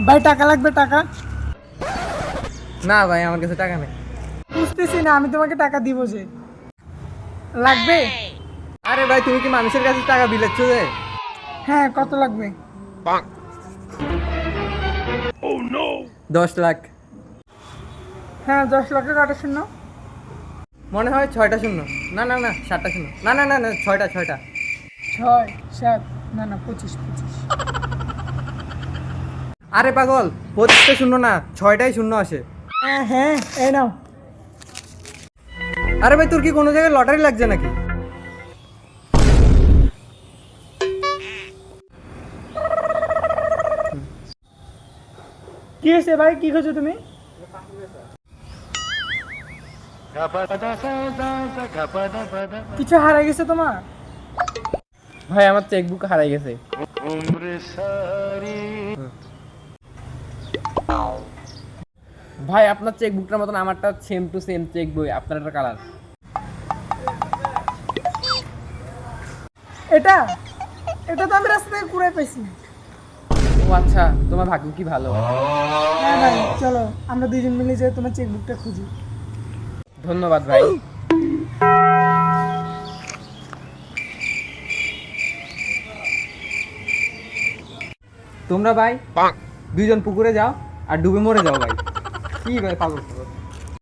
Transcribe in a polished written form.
ভাই টাকা লাগবে টাকা? না ভাই আমার কাছে টাকা নেই। বুঝতেছি না, আমি তোমাকে টাকা দিব যে। লাগবে? আরে ভাই তুমি কি মানুষের কাছে টাকা বিলাচ্ছ যে? হ্যাঁ, কত লাগবে? 10 লাখ। হ্যাঁ, 10 লাখের কটা শূন্য? মনে হয় 6টা শূন্য। না না না 7টা শূন্য। না না না না 6টা 6টা। 6, 7, না না 25, 25। আরে পাগল, 25টা শূন্য না, 6টাই শূন্য আসে। হ্যাঁ হ্যাঁ, এই নাও। আরে ভাই তোর কি কোনো জায়গায় লটারি লাগছে নাকি? কি হয়েছে ভাই, কি খোঁজো তুমি? কিছু হারাই গেছে তোমার? ভাই আমার চেকবুক হারাই গেছে। ভাই আপনার চেকবুকটার মতন আমারটা সেম টু সেম চেক বই, আপনার একটা কালার। এটা এটা তো আমি রাস্তা থেকে কুড়াই পাইছি। ও আচ্ছা, তোমার ভাগ্য কি ভালো। হ্যাঁ ভাই, চলো আমরা দুইজন মিলে যাই তোমার চেকবুকটা খুঁজি। ধন্যবাদ ভাই। তোমরা ভাই দুইজন পুকুরে যাও আর ডুবে মরে যাও ভাই। কি ভাই পাগল।